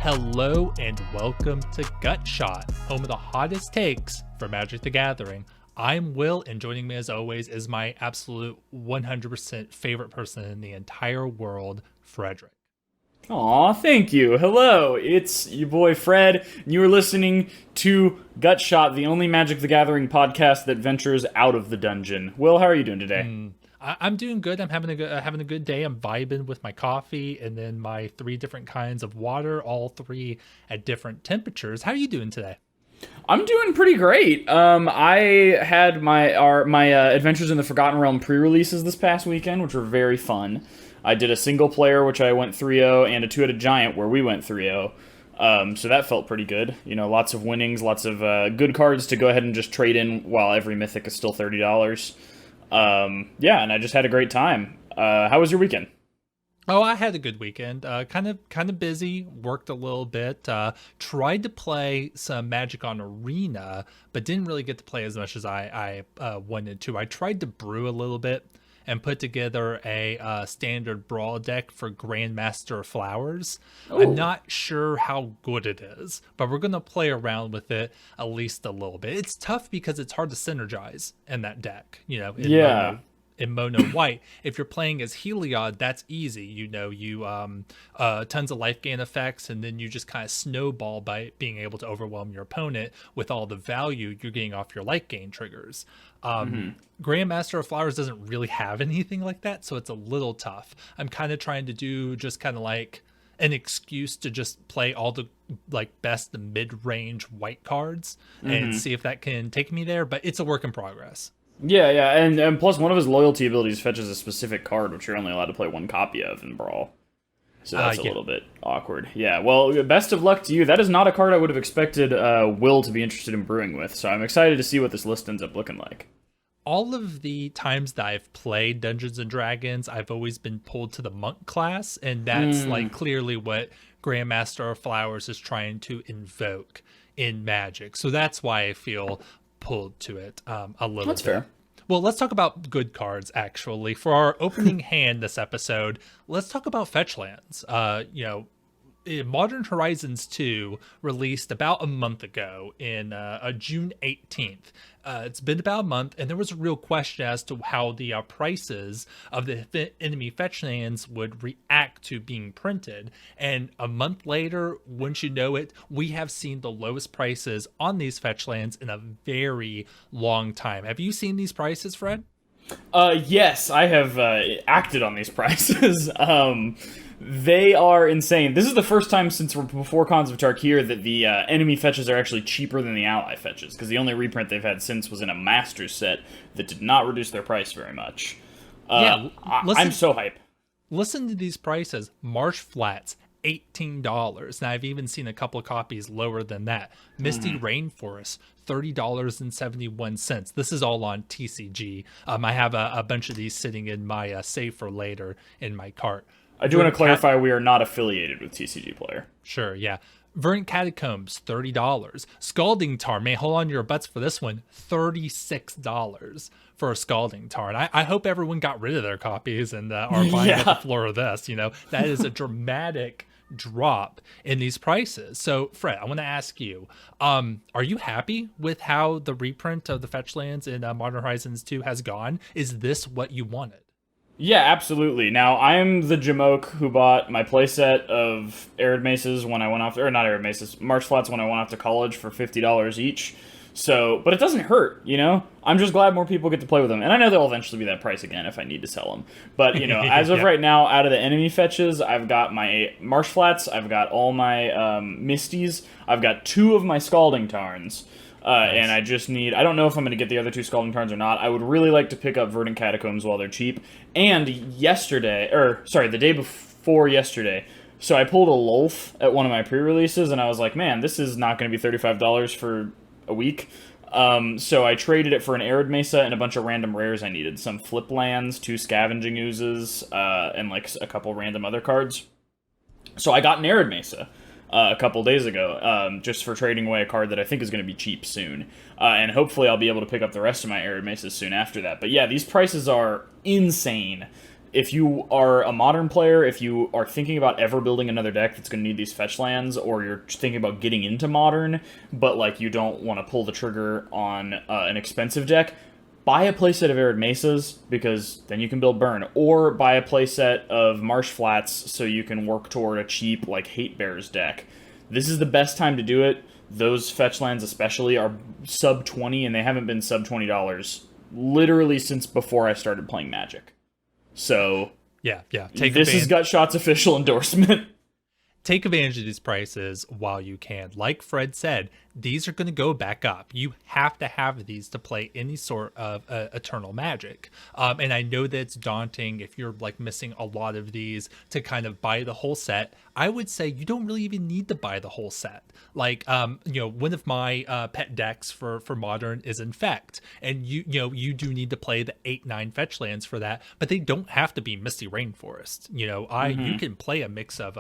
Hello and welcome to Gut Shot, home of the hottest takes for Magic the Gathering. I'm Will, and joining me as always is my absolute 100% favorite person in the entire world, Frederick. Aw, thank you. Hello, it's your boy Fred, and you are listening to Gut Shot, the only Magic the Gathering podcast that ventures out of the dungeon. Will, how are you doing today? I'm doing good. I'm having a good day. I'm vibing with my coffee and then my three different kinds of water, all three at different temperatures. How are you doing today? I'm doing pretty great. I had my Adventures in the Forgotten Realm pre-releases this past weekend, which were very fun. I did a single player, which I went 3-0, and a two-headed giant, where we went 3-0. So that felt pretty good. You know, lots of winnings, lots of good cards to go ahead and just trade in while every mythic is still $30. Yeah, and I just had a great time. How was your weekend? Oh, I had a good weekend. Kind of busy. Worked a little bit. Tried to play some Magic on Arena, but didn't really get to play as much as I wanted to. I tried to brew a little bit and put together a standard brawl deck for Grandmaster Flowers. Ooh. I'm not sure how good it is, but we're gonna play around with it at least a little bit. It's tough because it's hard to synergize in that deck. You know, in mono white. If you're playing as Heliod, that's easy. You know, you tons of life gain effects, and then you just kind of snowball by being able to overwhelm your opponent with all the value you're getting off your life gain triggers. Grandmaster of Flowers doesn't really have anything like that, so it's a little tough. I'm kind of trying to do just kind of like an excuse to just play all the like best mid-range white cards and see if that can take me there, but it's a work in progress. Yeah, and plus one of his loyalty abilities fetches a specific card, which you're only allowed to play one copy of in Brawl. So that's a little bit awkward. Yeah, well, best of luck to you. That is not a card I would have expected Will to be interested in brewing with, so I'm excited to see what this list ends up looking like. All of the times that I've played Dungeons and Dragons, I've always been pulled to the monk class, and that's like clearly what Grandmaster of Flowers is trying to invoke in Magic. So that's why I feel pulled to it a little That's bit. fair. Well, let's talk about good cards, actually. For our opening hand this episode, let's talk about Fetchlands. Modern Horizons 2 released about a month ago in June 18th. It's been about a month, and there was a real question as to how the prices of the enemy fetchlands would react to being printed. And a month later, wouldn't you know it, we have seen the lowest prices on these fetchlands in a very long time. Have you seen these prices, Fred? Yes, I have acted on these prices. They are insane. This is the first time since before Cons of Tarkir that the enemy fetches are actually cheaper than the ally fetches, because the only reprint they've had since was in a Masters set that did not reduce their price very much. I'm so hype. Listen to these prices. Marsh Flats, $18. Now, I've even seen a couple of copies lower than that. Misty Rainforest, $30.71. This is all on TCG. I have a bunch of these sitting in my save for later in my cart. I do want to clarify we are not affiliated with TCG Player. Sure, yeah. Verdant Catacombs, $30. Scalding Tar, man, hold on to your butts for this one. $36 for a Scalding Tar. And I hope everyone got rid of their copies and are buying at the floor of this. You know, that is a dramatic drop in these prices. So, Fred, I want to ask you, are you happy with how the reprint of the Fetchlands in Modern Horizons 2 has gone? Is this what you wanted? Yeah, absolutely. Now, I'm the Jamoke who bought my playset of Arid Maces when I went off, or not Arid Maces, Marsh Flats when I went off to college for $50 each. So, but it doesn't hurt, you know? I'm just glad more people get to play with them. And I know they'll eventually be that price again if I need to sell them. But, you know, as of right now, out of the enemy fetches, I've got my Marsh Flats, I've got all my Misties, I've got 2 of my Scalding Tarns. Nice. And I just need... I don't know if I'm going to get the other 2 Scalding Tarns or not. I would really like to pick up Verdant Catacombs while they're cheap. And the day before yesterday, so I pulled a Lolth at one of my pre-releases, and I was like, man, this is not going to be $35 for a week. So I traded it for an Arid Mesa and a bunch of random rares I needed. Some Flip Lands, 2 Scavenging Oozes, and like a couple random other cards. So I got an Arid Mesa a couple days ago, just for trading away a card that I think is going to be cheap soon. And hopefully I'll be able to pick up the rest of my Arid Mesas soon after that. But yeah, these prices are insane. if you are a modern player, if you are thinking about ever building another deck that's going to need these fetch lands, or you're thinking about getting into modern, but like you don't want to pull the trigger on an expensive deck, buy a playset of Arid Mesas, because then you can build Burn, or buy a playset of Marsh Flats so you can work toward a cheap like Hate Bears deck. This is the best time to do it. Those fetch lands especially are sub 20, and they haven't been sub $20 literally since before I started playing Magic. So yeah. This is Gutshot's official endorsement. Take advantage of these prices while you can. Like Fred said, these are going to go back up. You have to have these to play any sort of Eternal Magic. And I know that it's daunting if you're like missing a lot of these to kind of buy the whole set. I would say you don't really even need to buy the whole set. Like, one of my pet decks for Modern is Infect, and you do need to play the 8-9 fetch lands for that, but they don't have to be Misty Rainforest. You can play a mix of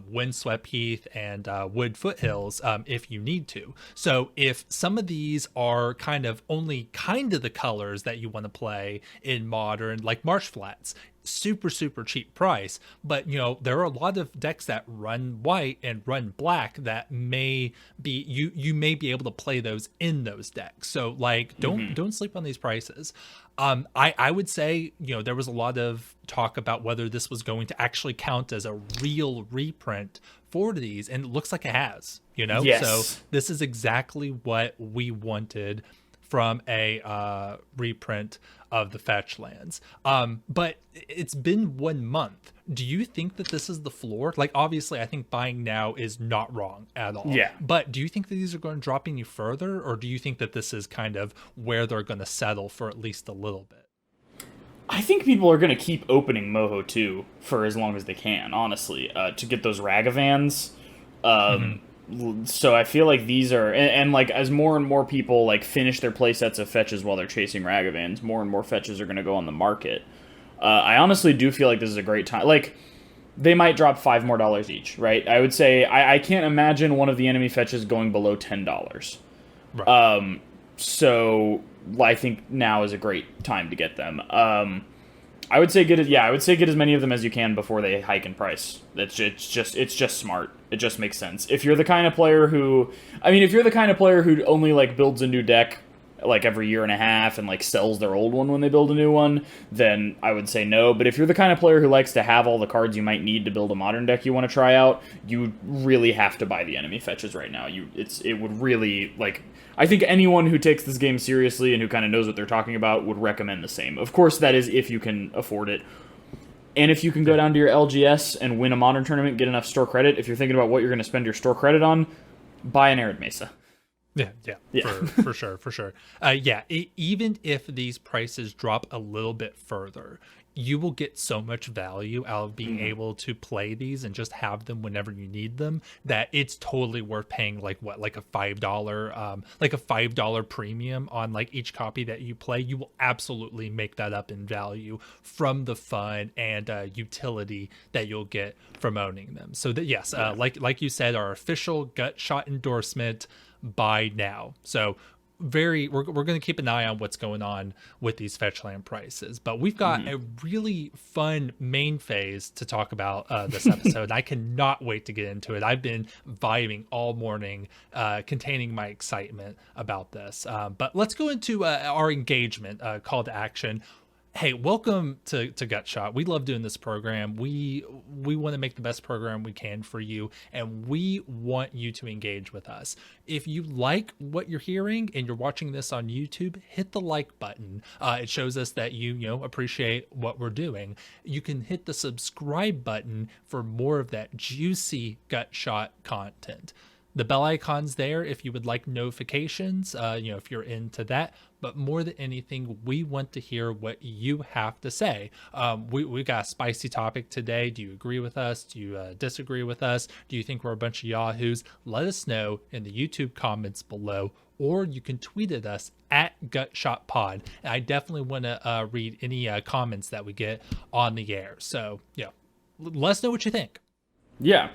Windswept Heath and Wood Foothills if you need to. So if some of these are kind of only kind of the colors that you want to play in Modern, like Marsh Flats, super cheap price, but there are a lot of decks that run white and run black that may be you may be able to play those in those decks. So like don't sleep on these prices. I would say there was a lot of talk about whether this was going to actually count as a real reprint for these, and it looks like it has. Yes. So this is exactly what we wanted from a reprint of the fetch lands. But it's been 1 month. Do you think that this is the floor? Like, obviously, I think buying now is not wrong at all. Yeah. But do you think that these are going to drop any further, or do you think that this is kind of where they're going to settle for at least a little bit? I think people are going to keep opening Moho 2 for as long as they can, honestly, to get those Ragavans. So I feel like these are, and like as more and more people like finish their playsets of fetches while they're chasing Ragavans, more and more fetches are going to go on the market. I honestly do feel like this is a great time. Like, they might drop $5 more each, right? I would say I can't imagine one of the enemy fetches going below $10. Right. So I think now is a great time to get them. I would say get as many of them as you can before they hike in price. It's just smart. It just makes sense. If you're the kind of player who only like builds a new deck like every year and a half and like sells their old one when they build a new one, then I would say no. But if you're the kind of player who likes to have all the cards you might need to build a modern deck you want to try out, you really have to buy the enemy fetches right now. It would really, like, I think anyone who takes this game seriously and who kind of knows what they're talking about would recommend the same. Of course, that is if you can afford it. And if you can go down to your LGS and win a modern tournament, get enough store credit, if you're thinking about what you're going to spend your store credit on, buy an Arid Mesa. Yeah. For sure. Even if these prices drop a little bit further, you will get so much value out of being able to play these and just have them whenever you need them, that it's totally worth paying like a $5 premium on like each copy that you play. You will absolutely make that up in value from the fun and utility that you'll get from owning them. So that yes, like you said, our official Gutshot endorsement, buy now. So we're going to keep an eye on what's going on with these fetchland prices, but we've got a really fun main phase to talk about this episode. I cannot wait to get into it. I've been vibing all morning, containing my excitement about this, but let's go into our engagement call to action. Hey, welcome to Gutshot. We love doing this program. We want to make the best program we can for you, and we want you to engage with us. If you like what you're hearing and you're watching this on YouTube, hit the like button. It shows us that you appreciate what we're doing. You can hit the subscribe button for more of that juicy Gutshot content. The bell icon's there if you would like notifications, if you're into that. But more than anything, we want to hear what you have to say. We got a spicy topic today. Do you agree with us? Do you disagree with us? Do you think we're a bunch of yahoos? Let us know in the YouTube comments below, or you can tweet at us at GutshotPod. And I definitely want to read any comments that we get on the air. So, let us know what you think. Yeah.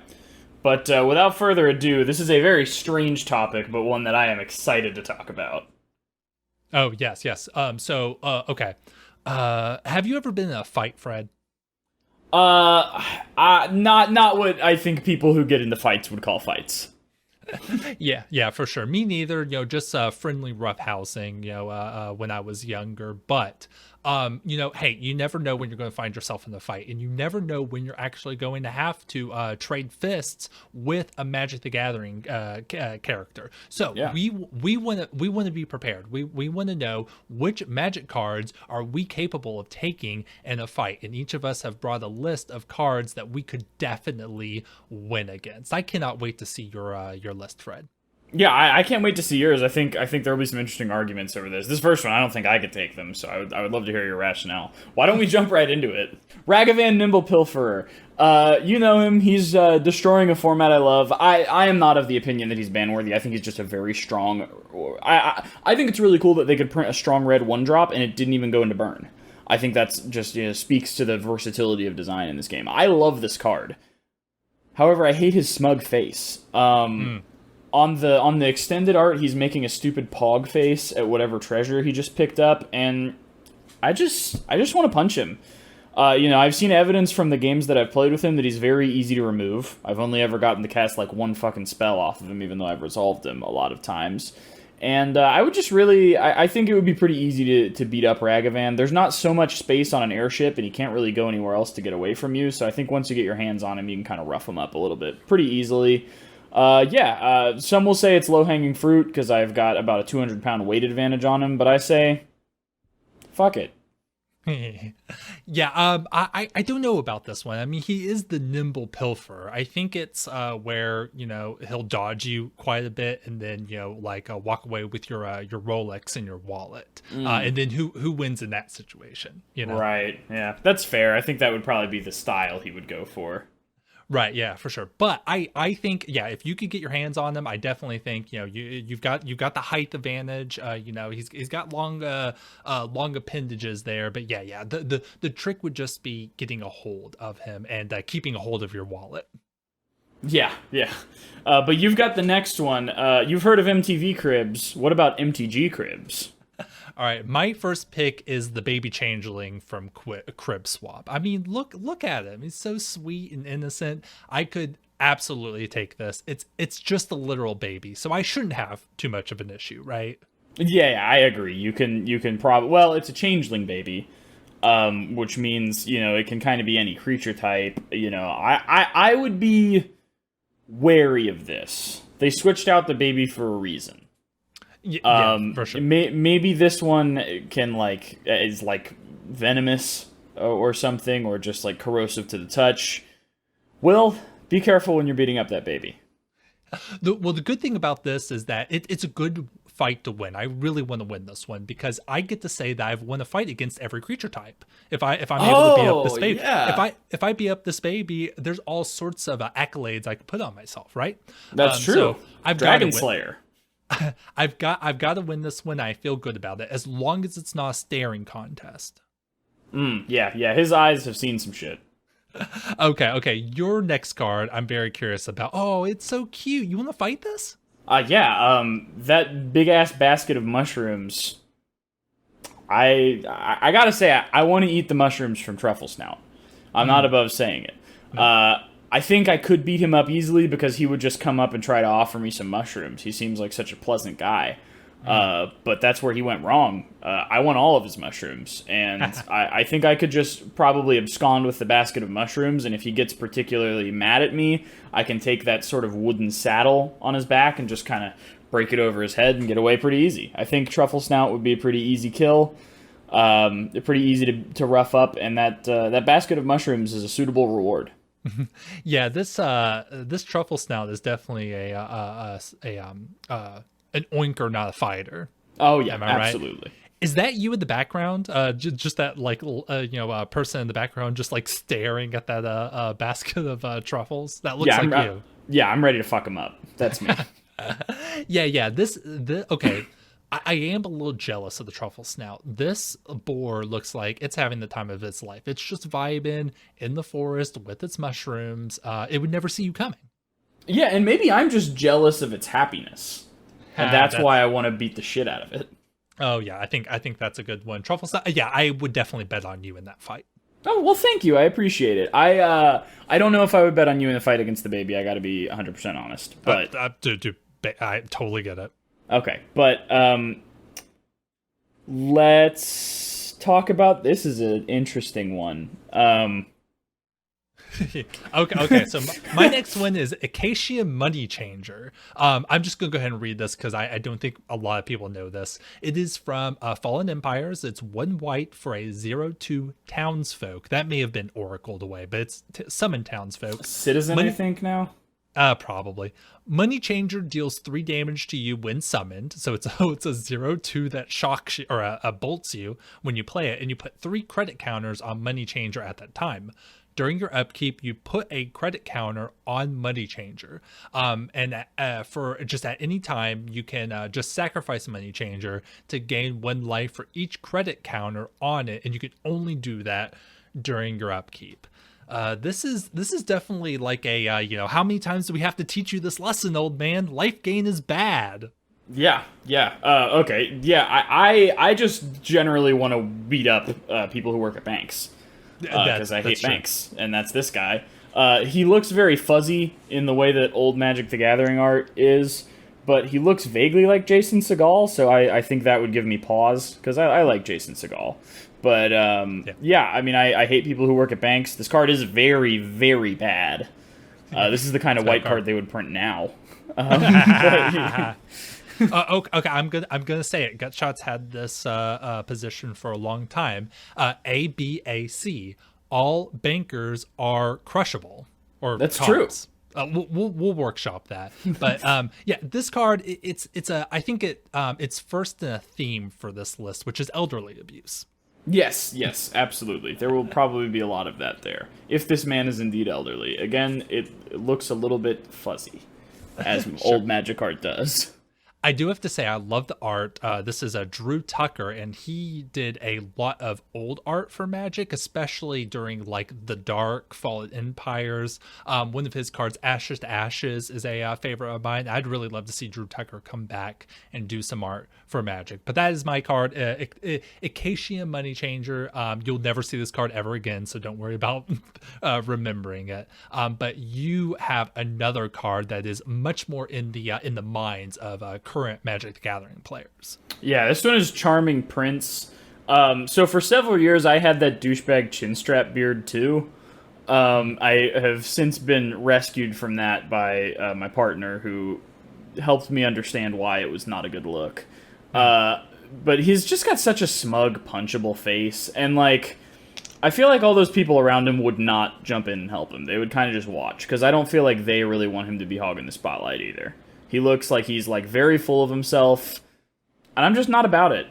But without further ado, this is a very strange topic, but one that I am excited to talk about. Oh, yes. Okay. Have you ever been in a fight, Fred? Not what I think people who get into fights would call fights. Yeah, for sure. Me neither. Just friendly roughhousing. When I was younger, but hey, you never know when you're going to find yourself in the fight, and you never know when you're actually going to have to trade fists with a Magic the Gathering character. So Yeah. we want to be prepared. We want to know which Magic cards are we capable of taking in a fight, and each of us have brought a list of cards that we could definitely win against. I cannot wait to see your list, Fred. Yeah, I can't wait to see yours. I think there'll be some interesting arguments over this. This first one, I don't think I could take them, so I would love to hear your rationale. Why don't we jump right into it? Ragavan Nimble Pilferer. You know him. He's destroying a format I love. I am not of the opinion that he's ban-worthy. I think he's just a very strong... I think it's really cool that they could print a strong red 1-drop and it didn't even go into burn. I think that's just speaks to the versatility of design in this game. I love this card. However, I hate his smug face. On the extended art, he's making a stupid pog face at whatever treasure he just picked up, and I just want to punch him. I've seen evidence from the games that I've played with him that he's very easy to remove. I've only ever gotten to cast like one fucking spell off of him, even though I've resolved him a lot of times. And I would just really... I think it would be pretty easy to beat up Ragavan. There's not so much space on an airship, and he can't really go anywhere else to get away from you, so I think once you get your hands on him, you can kind of rough him up a little bit pretty easily. Some will say it's low-hanging fruit because I've got about a 200-pound weight advantage on him, but I say, fuck it. I don't know about this one. I mean, he is the nimble pilfer. I think it's where he'll dodge you quite a bit, and then walk away with your Rolex and your wallet. And then who wins in that situation? Right? Yeah, that's fair. I think that would probably be the style he would go for. Right, yeah, for sure. But I think, yeah, if you could get your hands on them, I definitely think you've got the height advantage. He's got long appendages there. But yeah, the trick would just be getting a hold of him and keeping a hold of your wallet. Yeah. But you've got the next one. You've heard of MTV Cribs. What about MTG Cribs? All right, my first pick is the baby changeling from Crib Swap. I mean, look at him. He's so sweet and innocent. I could absolutely take this. It's just a literal baby, so I shouldn't have too much of an issue, right? Yeah, I agree. You can probably... Well, it's a changeling baby, which means, it can kind of be any creature type. I would be wary of this. They switched out the baby for a reason. Yeah, for sure. Maybe this one is venomous or something, or just corrosive to the touch. Well, be careful when you're beating up that baby. The good thing about this is that it's a good fight to win. I really want to win this one because I get to say that I've won a fight against every creature type. If I'm able to beat up this baby, yeah. if I beat up this baby, there's all sorts of accolades I can put on myself, right? That's true. So I've Dragon Slayer. I've got to win this one. I feel good about it as long as it's not a staring contest. Yeah. His eyes have seen some shit. Okay. Your next card, I'm very curious about. Oh, it's so cute. You want to fight this? That big ass basket of mushrooms. I gotta say, I want to eat the mushrooms from Truffle Snout. I'm not above saying it. No. I think I could beat him up easily because he would just come up and try to offer me some mushrooms. He seems like such a pleasant guy. But that's where he went wrong. I want all of his mushrooms, and I think I could just probably abscond with the basket of mushrooms, and if he gets particularly mad at me, I can take that sort of wooden saddle on his back and just kind of break it over his head and get away pretty easy. I think Truffle Snout would be a pretty easy kill. Pretty easy to rough up, and that basket of mushrooms is a suitable reward. Yeah, this Truffle Snout is definitely an oinker, not a fighter. Oh yeah, Right? absolutely. Is that you in the background? Just that person in the background, just staring at that basket of truffles. That looks like you. Yeah, I'm ready to fuck him up. That's me. Yeah. Okay. I am a little jealous of the Truffle Snout. This boar looks like it's having the time of its life. It's just vibing in the forest with its mushrooms. It would never see you coming. Yeah, and maybe I'm just jealous of its happiness. And that's why I want to beat the shit out of it. Oh, yeah, I think that's a good one. Truffle Snout, yeah, I would definitely bet on you in that fight. Oh, well, thank you. I appreciate it. I don't know if I would bet on you in the fight against the baby. I got to be 100% honest. But Dude, I totally get it. okay, but let's talk about this. Is an interesting one. Okay. So my next one is Acacia Money Changer. I'm just gonna go ahead and read this because I don't think a lot of people know this. It is from Fallen Empires. It's 1 white for a 0/2 townsfolk. That may have been oracled away, but it's summon townsfolk. Citizen, I think now. Probably. Money Changer deals 3 damage to you when summoned. So it's a 0/2 that shocks you or bolts you when you play it, and you put 3 credit counters on Money Changer at that time. During your upkeep, you put a credit counter on Money Changer. And for just at any time, you can just sacrifice Money Changer to gain 1 life for each credit counter on it, and you can only do that during your upkeep. This is definitely like a how many times do we have to teach you this lesson, old man? Life gain is bad. Yeah. Okay. Yeah. I just generally want to beat up people who work at banks because I hate banks, and that's this guy. He looks very fuzzy in the way that old Magic the Gathering art is, but he looks vaguely like Jason Segel, so I think that would give me pause because I like Jason Segel. But, yeah, I mean, I hate people who work at banks. This card is very, very bad. This is the kind of white card they would print now. Okay, I'm gonna say it. Gutshot's had this position for a long time. ABAC. All bankers are crushable. Or that's cards. true. We'll workshop that, but yeah, this card I think it's first in a theme for this list, which is elderly abuse. Yes, absolutely. There will probably be a lot of that there. If this man is indeed elderly. Again, it looks a little bit fuzzy, as sure. Old Magic art does. I do have to say, I love the art. This is a Drew Tucker, and he did a lot of old art for Magic, especially during like the Dark Fallen Empires. One of his cards, Ashes to Ashes, is a favorite of mine. I'd really love to see Drew Tucker come back and do some art for Magic. But that is my card, Acacia Money Changer. You'll never see this card ever again, so don't worry about remembering it. But you have another card that is much more in the minds of current Magic the Gathering players. Yeah, this one is Charming Prince. So for several years, I had that douchebag chinstrap beard too. I have since been rescued from that by my partner, who helped me understand why it was not a good look. But he's just got such a smug, punchable face, and like, I feel like all those people around him would not jump in and help him. They would kind of just watch, because I don't feel like they really want him to be hogging the spotlight either. He looks like he's like very full of himself, and I'm just not about it.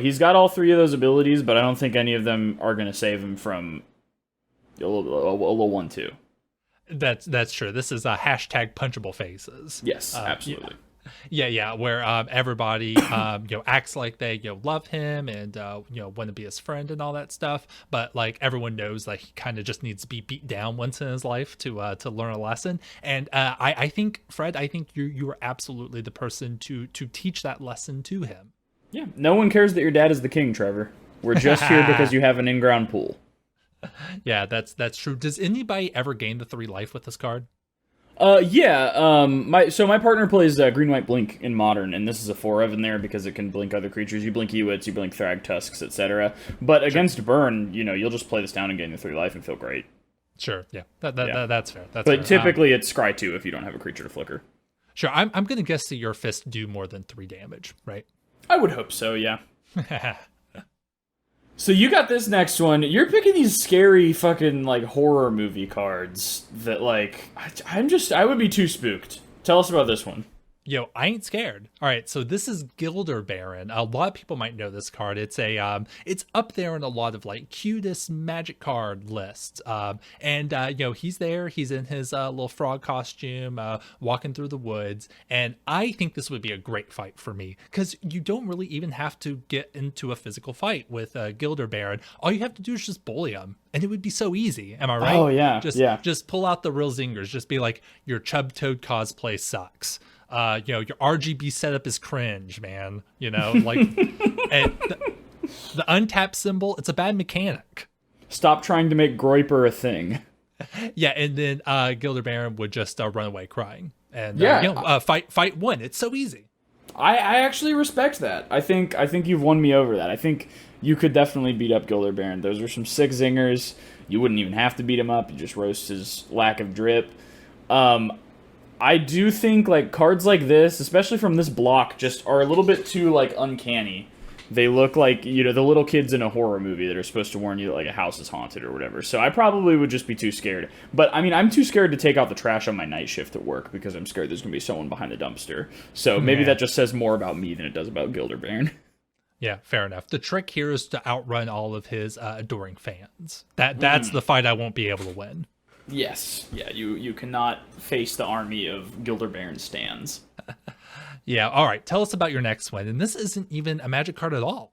He's got all 3 of those abilities, but I don't think any of them are going to save him from a little 1-2. That's true. This is a hashtag punchable faces. Yes, absolutely. Yeah, where everybody acts like they love him and want to be his friend and all that stuff, but like everyone knows like he kind of just needs to be beat down once in his life to learn a lesson. And I think, Fred, you are absolutely the person to teach that lesson to him. Yeah, no one cares that your dad is the king, Trevor. We're just here because you have an in-ground pool. Yeah, that's true. Does anybody ever gain the 3 life with this card? My partner plays Green White Blink in Modern, and this is a 4 in there because it can blink other creatures. You blink Ewits, you blink Thrag Tusks, etc. But against Burn, you'll just play this down and gain the 3 life and feel great. Sure, yeah, that's fair. That's but fair. Typically it's Scry 2 if you don't have a creature to flicker. Sure, I'm gonna guess that your fists do more than 3 damage, right? I would hope so, yeah. So you got this next one. You're picking these scary fucking like horror movie cards that like I would be too spooked. Tell us about this one. Yo, I ain't scared. All right, so this is Gilder Baron. A lot of people might know this card. It's it's up there in a lot of like cutest Magic card lists. He's there. He's in his little frog costume, walking through the woods, and I think this would be a great fight for me because you don't really even have to get into a physical fight with Gilder Baron. All you have to do is just bully him, and it would be so easy. Am I right? Oh yeah, just pull out the real zingers. Just be like, your Chub Toad cosplay sucks. Your RGB setup is cringe, man. And the untap symbol, it's a bad mechanic. Stop trying to make Groiper a thing. Yeah, and then Gilder Baron would just run away crying. And Yeah. fight one. It's so easy. I actually respect that. I think you've won me over that. I think you could definitely beat up Gilder Baron. Those are some sick zingers. You wouldn't even have to beat him up. You just roast his lack of drip. I do think like cards like this, especially from this block, just are a little bit too like uncanny. They look like, you know, the little kids in a horror movie that are supposed to warn you that like a house is haunted or whatever. So I probably would just be too scared. But I mean, I'm too scared to take out the trash on my night shift at work because I'm scared there's going to be someone behind the dumpster. So maybe that just says more about me than it does about Gilder Baron. Yeah, fair enough. The trick here is to outrun all of his adoring fans. That's the fight I won't be able to win. Yes. Yeah, you cannot face the army of Gilder Baron stands. Yeah, all right. Tell us about your next one. And this isn't even a magic card at all.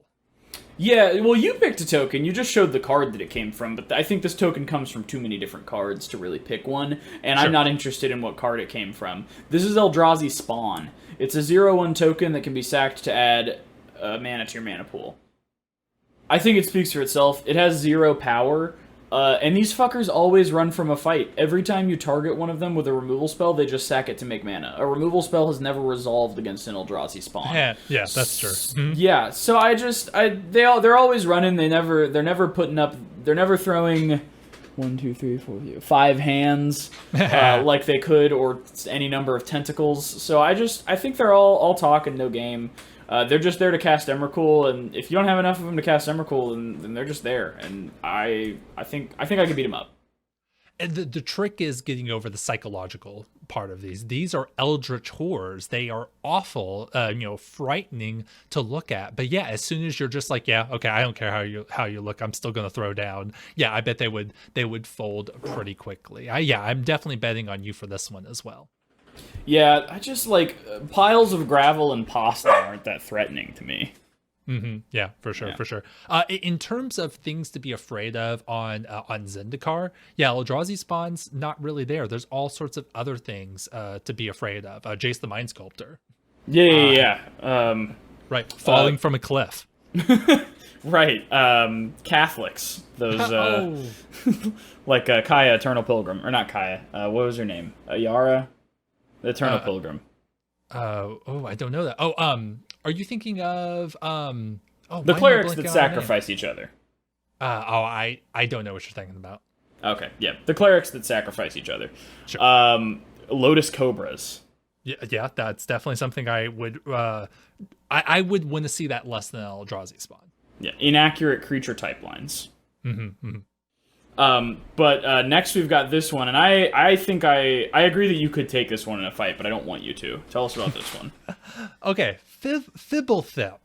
Yeah, well, you picked a token. You just showed the card that it came from, but I think this token comes from too many different cards to really pick one, and sure. I'm not interested in what card it came from. This is Eldrazi Spawn. It's a 0/1 token that can be sacked to add mana to your mana pool. I think it speaks for itself. It has 0 power, and these fuckers always run from a fight. Every time you target one of them with a removal spell, they just sack it to make mana. A removal spell has never resolved against an Eldrazi Spawn. Yeah, that's true. Mm-hmm. Yeah, so they're always running. They're never putting up. They're never throwing 1, 2, 3, 4, 5 hands like they could, or any number of tentacles. So I think they're all talk and no game. They're just there to cast Emrakul, and if you don't have enough of them to cast Emrakul, then they're just there. And I think I could beat them up. And the trick is getting over the psychological part of these. These are eldritch horrors. They are awful, frightening to look at. But yeah, as soon as you're just like, yeah, okay, I don't care how you look, I'm still gonna throw down. Yeah, I bet they would fold pretty quickly. I'm definitely betting on you for this one as well. Yeah, I just like piles of gravel and pasta aren't that threatening to me. Mm-hmm. Yeah, for sure. In terms of things to be afraid of on Zendikar, yeah, Eldrazi Spawn's not really there. There's all sorts of other things to be afraid of. Jace the Mind Sculptor. Yeah. Right, falling from a cliff. Right. Catholics. Those like Kaya, Eternal Pilgrim, or not Kaya. What was her name? Yara, the Eternal Pilgrim. I don't know that. Are you thinking of the clerics that sacrifice each other? I don't know what you're thinking about. Okay, yeah, the clerics that sacrifice each other. Sure. Lotus Cobras. Yeah, that's definitely something I would I would want to see that less than Eldrazi Spawn. Yeah, inaccurate creature type lines. Mm-hmm. But next we've got this one, and I think I agree that you could take this one in a fight, but I don't want you to. Tell us about this one. Okay, Fibblethip,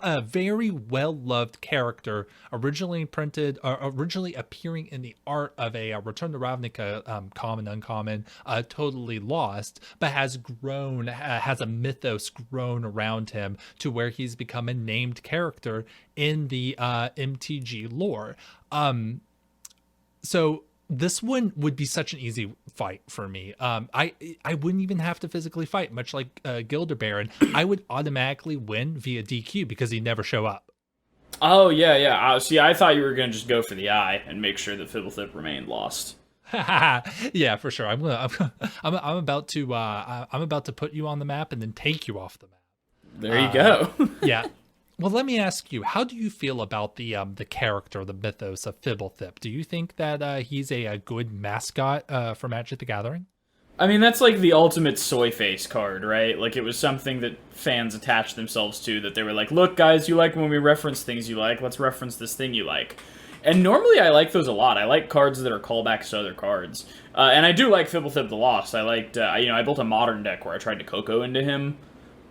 a very well-loved character, originally appearing in the art of a Return to Ravnica common, uncommon, totally lost, but has grown, has a mythos grown around him to where he's become a named character in the MTG lore. So this one would be such an easy fight for me. I wouldn't even have to physically fight, much like Gilder Baron. I would automatically win via DQ because he'd never show up. Oh, yeah. See, I thought you were going to just go for the eye and make sure that Fibblethip remained lost. Yeah, for sure. I'm about to put you on the map and then take you off the map. There you go. Yeah. Well, let me ask you, how do you feel about the character, the mythos of Fibblethip? Do you think that he's a good mascot for Magic the Gathering? I mean, that's like the ultimate soy face card, right? Like, it was something that fans attached themselves to, that they were like, look, guys, you like when we reference things you like, let's reference this thing you like. And normally I like those a lot. I like cards that are callbacks to other cards. And I do like Fibblethip the Lost. I liked, I built a modern deck where I tried to Coco into him.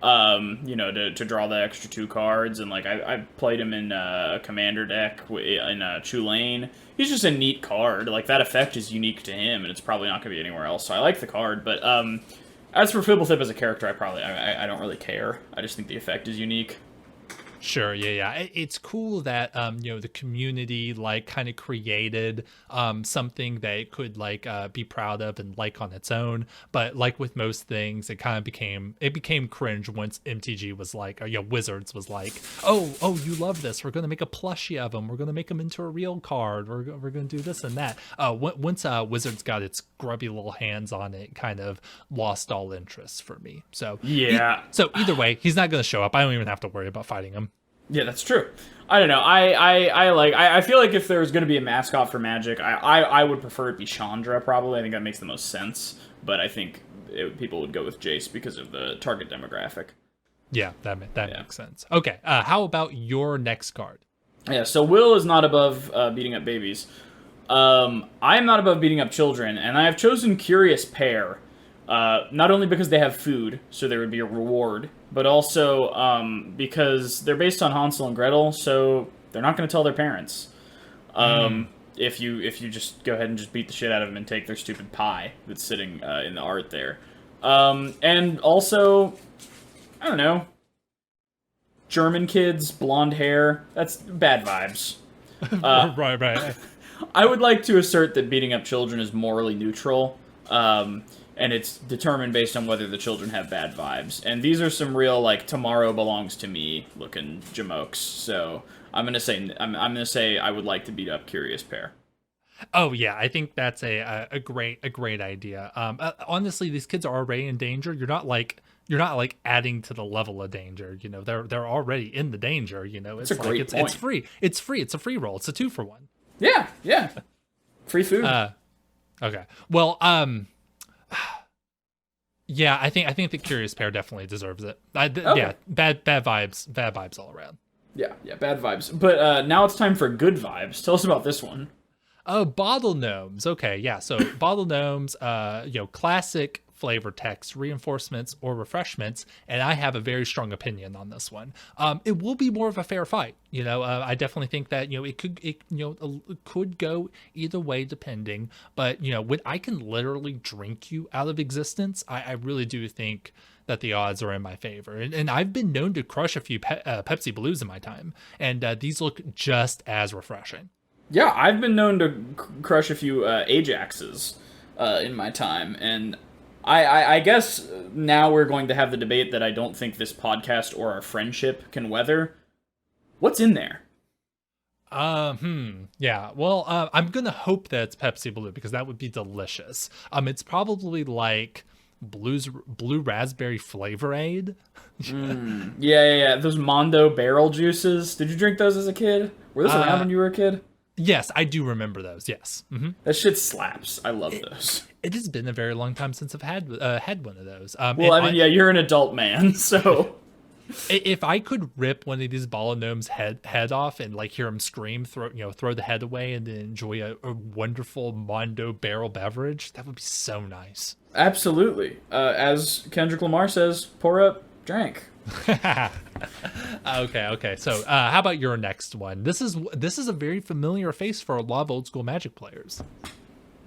To draw the extra 2 cards, and like I played him in a commander deck in Chulane. He's just a neat card. Like, that effect is unique to him, and it's probably not going to be anywhere else. So I like the card, but as for Fibblethip as a character, I don't really care. I just think the effect is unique. Sure, yeah. It's cool that the community like kind of created something that it could like be proud of and like on its own. But like with most things, it became cringe once MTG was like, or Wizards was like, oh, you love this. We're gonna make a plushie of them. We're gonna make them into a real card. We're gonna do this and that. Once Wizards got its grubby little hands on it, kind of lost all interest for me. So Yeah. so either way, he's not gonna show up. I don't even have to worry about fighting him. Yeah, that's true. I don't know. I feel like if there was going to be a mascot for Magic, I would prefer it be Chandra, probably. I think that makes the most sense. But I think people would go with Jace because of the target demographic. Yeah, that makes sense. Okay, how about your next card? Yeah, so Will is not above beating up babies. I am not above beating up children, and I have chosen Curious Pair. Not only because they have food, so there would be a reward, but also because they're based on Hansel and Gretel, so they're not going to tell their parents. If you just go ahead and just beat the shit out of them and take their stupid pie that's sitting in the art there. And also, I don't know, German kids, blonde hair, that's bad vibes. Right. I would like to assert that beating up children is morally neutral. And it's determined based on whether the children have bad vibes. And these are some real, like, tomorrow belongs to me looking jamokes. So I'm gonna say I would like to beat up Curious Pair. Oh yeah, I think that's a great idea. Honestly, these kids are already in danger. You're not like adding to the level of danger. They're already in the danger. It's a great point. It's free. It's free. It's a free roll. It's a 2-for-1. Yeah. Free food. Okay. Well, yeah, I think the Curious Pair definitely deserves it. Okay. Yeah, bad vibes all around. Yeah, bad vibes. But now it's time for good vibes. Tell us about this one. Oh, bottle gnomes. Okay, yeah. So bottle gnomes, classic flavor text, reinforcements or refreshments, and I have a very strong opinion on this one. It will be more of a fair fight. I definitely think that it could go either way depending. But when I can literally drink you out of existence, I really do think that the odds are in my favor. And I've been known to crush a few Pepsi Blues in my time, and these look just as refreshing. Yeah, I've been known to crush a few Ajaxes in my time, and I guess now we're going to have the debate that I don't think this podcast or our friendship can weather. What's in there? Yeah. Well, I'm gonna hope that it's Pepsi Blue because that would be delicious. It's probably like blue raspberry flavor aid. Yeah. Those Mondo barrel juices. Did you drink those as a kid? Were those around when you were a kid? Yes, I do remember those. Yes. Mm-hmm. That shit slaps. I love those. It has been a very long time since I've had one of those. Well, you're an adult man, so if I could rip one of these ball of gnomes head off and like hear him scream, throw the head away, and then enjoy a wonderful Mondo barrel beverage, that would be so nice. Absolutely. As Kendrick Lamar says, pour up, drink. Okay. So, how about your next one? This is a very familiar face for a lot of old school Magic players.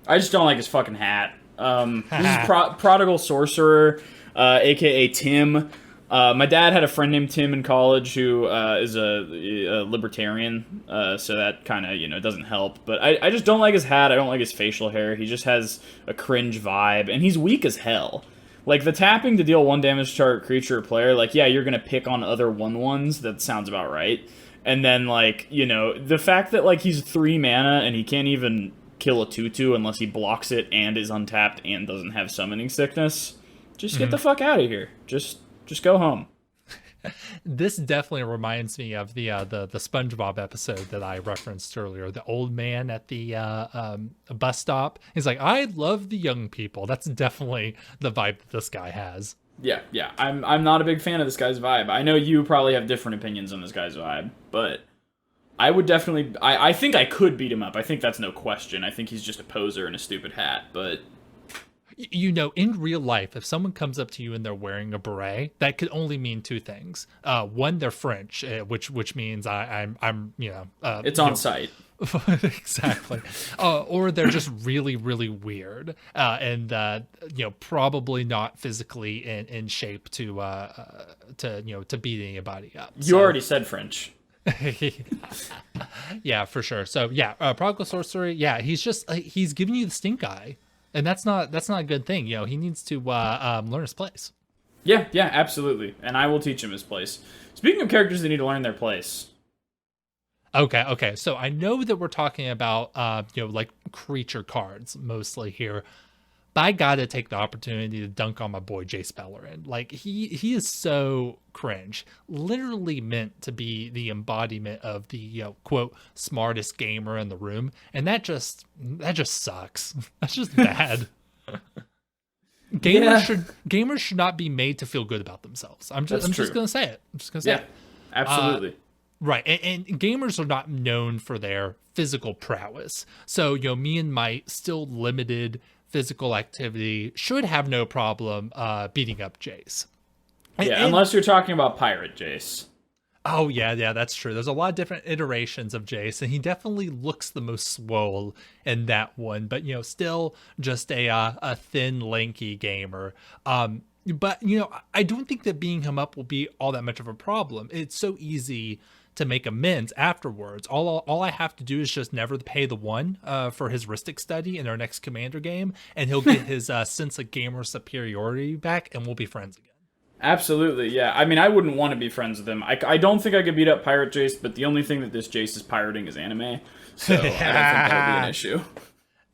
I just don't like his fucking hat. This is Prodigal Sorcerer, aka Tim. My dad had a friend named Tim in college who is a libertarian, so that kind of doesn't help. But I just don't like his hat. I don't like his facial hair. He just has a cringe vibe, and he's weak as hell. Like, the tapping to deal 1 damage to target creature or player, like, yeah, you're gonna pick on other 1/1s, that sounds about right. And then, like, the fact that, like, he's 3 mana and he can't even kill a 2/2 unless he blocks it and is untapped and doesn't have summoning sickness, just get the fuck out of here. Just go home. This definitely reminds me of the SpongeBob episode that I referenced earlier. The old man at the bus stop. He's like, I love the young people. That's definitely the vibe that this guy has. Yeah. I'm not a big fan of this guy's vibe. I know you probably have different opinions on this guy's vibe, but I would definitely... I think I could beat him up. I think that's no question. I think he's just a poser in a stupid hat, but... In real life, if someone comes up to you and they're wearing a beret, that could only mean two things. One, they're French, which means I'm It's on site. Exactly. Or they're just really, really weird, and probably not physically in shape to beat anybody up. You already said French. Yeah, for sure. So yeah, prodigal sorcery. Yeah, he's giving you the stink eye, and that's not a good thing. He needs to learn his place. Yeah, absolutely. And I will teach him his place. Speaking of characters that need to learn their place. Okay. So I know that we're talking about like creature cards mostly here, but I gotta take the opportunity to dunk on my boy Jace Bellerin. Like he is so cringe, literally meant to be the embodiment of the quote smartest gamer in the room, and that just sucks. That's just bad. Gamers should not be made to feel good about themselves. I'm just gonna say it. Yeah, absolutely. Right, and gamers are not known for their physical prowess. So, me and my still limited physical activity should have no problem beating up Jace. Unless you're talking about Pirate Jace. Oh, yeah, that's true. There's a lot of different iterations of Jace, and he definitely looks the most swole in that one. But, still just a thin, lanky gamer. But, I don't think that beating him up will be all that much of a problem. It's so easy to make amends afterwards. All I have to do is just never pay the one for his Rhystic study in our next Commander game, and he'll get his sense of gamer superiority back, and we'll be friends again. Absolutely, yeah. I mean, I wouldn't want to be friends with him. I don't think I could beat up Pirate Jace, but the only thing that this Jace is pirating is anime, so I don't think that would be an issue.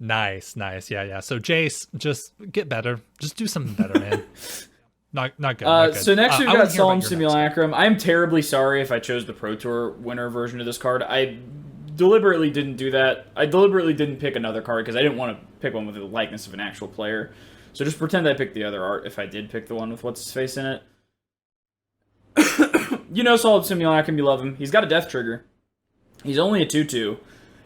Nice, yeah. So Jace, just get better. Just do something better, man. Not good. So next we've got Solemn Simulacrum. I'm terribly sorry if I chose the Pro Tour winner version of this card. I deliberately didn't do that. I deliberately didn't pick another card because I didn't want to pick one with the likeness of an actual player. So just pretend I picked the other art if I did pick the one with what's his face in it. Solemn Simulacrum, you love him. He's got a death trigger. He's only a 2/2.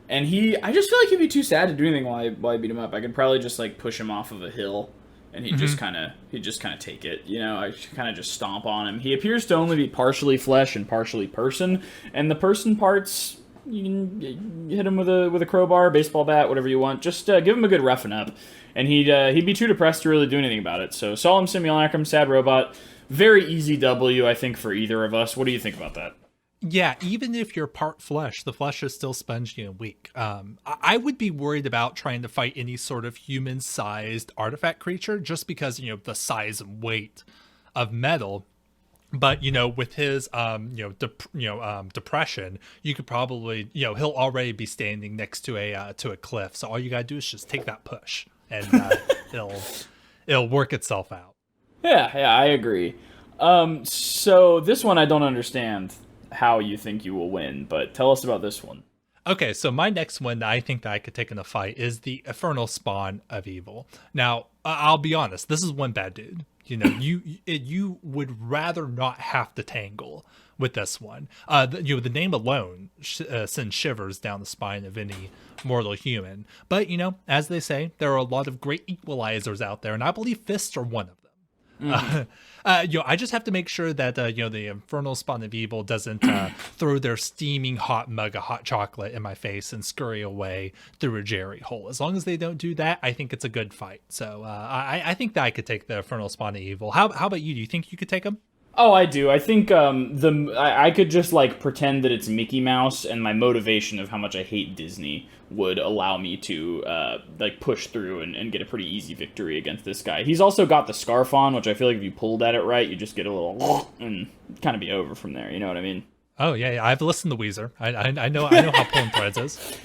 And I just feel like he'd be too sad to do anything while I beat him up. I could probably just push him off of a hill. And he'd just kind of take it, I kind of just stomp on him. He appears to only be partially flesh and partially person, and the person parts, you can hit him with a crowbar, baseball bat, whatever you want. Just give him a good roughing up, and he'd be too depressed to really do anything about it. So Solemn Simulacrum, sad robot, very easy W, I think, for either of us. What do you think about that? Yeah, even if you're part flesh, the flesh is still spongy and weak. I would be worried about trying to fight any sort of human-sized artifact creature just because, the size and weight of metal. But, with his, depression, you could probably, he'll already be standing next to a cliff. So all you gotta do is just take that push, and it'll work itself out. Yeah, I agree. So this one I don't understand how you think you will win, but tell us about this one. Okay, so my next one that I think that I could take in a fight is the Infernal Spawn of Evil. Now, I'll be honest, this is one bad dude. You would rather not have to tangle with this one. The name alone sends shivers down the spine of any mortal human. But, as they say, there are a lot of great equalizers out there, and I believe fists are one of them. I just have to make sure that the Infernal Spawn of Evil doesn't throw their steaming hot mug of hot chocolate in my face and scurry away through a jerry hole. As long as they don't do that, I think it's a good fight. So I think that I could take the Infernal Spawn of Evil. How about you? Do you think you could take him? Oh, I do. I think I could just pretend that it's Mickey Mouse, and my motivation of how much I hate Disney would allow me to push through and get a pretty easy victory against this guy. He's also got the scarf on, which I feel like if you pulled at it right, you just get a little and kind of be over from there. You know what I mean? Oh yeah. I've listened to Weezer. I know how pulling threads is.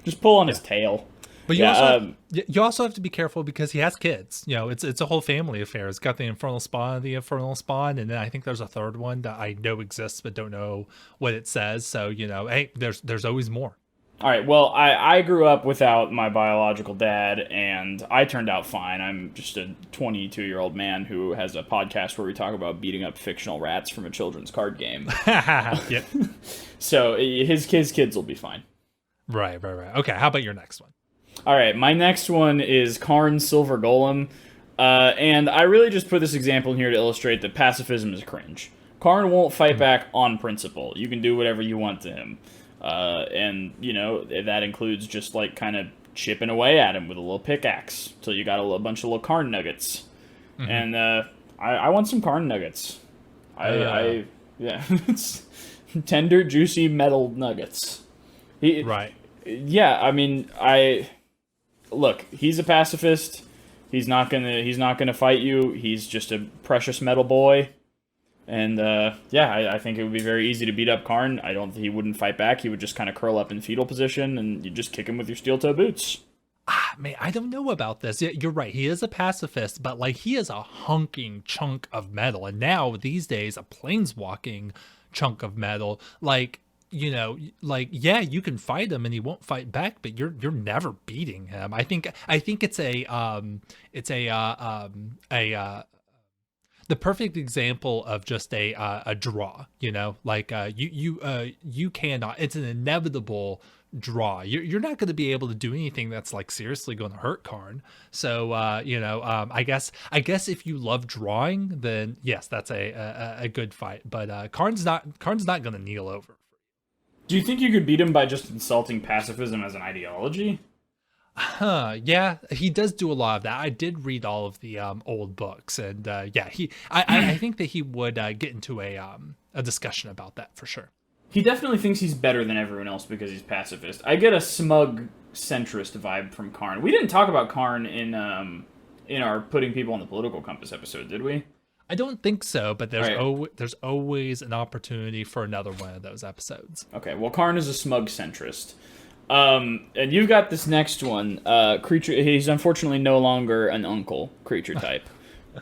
Just pull on his tail. But you also have to be careful because he has kids. It's a whole family affair. It's got the Infernal Spawn, and then I think there's a third one that I know exists but don't know what it says. So hey, there's always more. All right. Well, I grew up without my biological dad, and I turned out fine. I'm just a 22-year-old man who has a podcast where we talk about beating up fictional rats from a children's card game. Yep. So his kids will be fine. Right. Okay. How about your next one? All right, my next one is Karn's Silver Golem. And I really just put this example in here to illustrate that pacifism is cringe. Karn won't fight back on principle. You can do whatever you want to him. And, you know, that includes just, like, kind of chipping away at him with a little pickaxe till you got a bunch of little Karn nuggets. Mm-hmm. And I want some Karn nuggets. Yeah, it's tender, juicy metal nuggets. Right. Yeah, I mean, look, he's a pacifist. He's not gonna fight you. He's just a precious metal boy. And I think it would be very easy to beat up Karn. I don't think he wouldn't fight back. He would just kind of curl up in fetal position, and you just kick him with your steel toe boots. Man, I don't know about this. Yeah, you're right. He is a pacifist, but like he is a hunking chunk of metal, and now these days a planeswalking chunk of metal. Like, you know, like, yeah, you can fight him and he won't fight back, but you're never beating him. I think it's the perfect example of just a draw, you know, like you cannot, it's an inevitable draw. You're not going to be able to do anything that's like seriously going to hurt Karn. So I guess if you love drawing, then yes, that's a good fight. But Karn's not going to kneel over. Do you think you could beat him by just insulting pacifism as an ideology? Yeah, he does do a lot of that. I did read all of the old books, and I think that he would get into a discussion about that for sure. He definitely thinks he's better than everyone else because he's pacifist. I get a smug centrist vibe from Karn. We didn't talk about Karn in our putting people on the political compass episode, did we? I don't think so, but there's always an opportunity for another one of those episodes. Okay, well, Karn is a smug centrist. And you've got this next one, creature. He's unfortunately no longer an uncle creature type,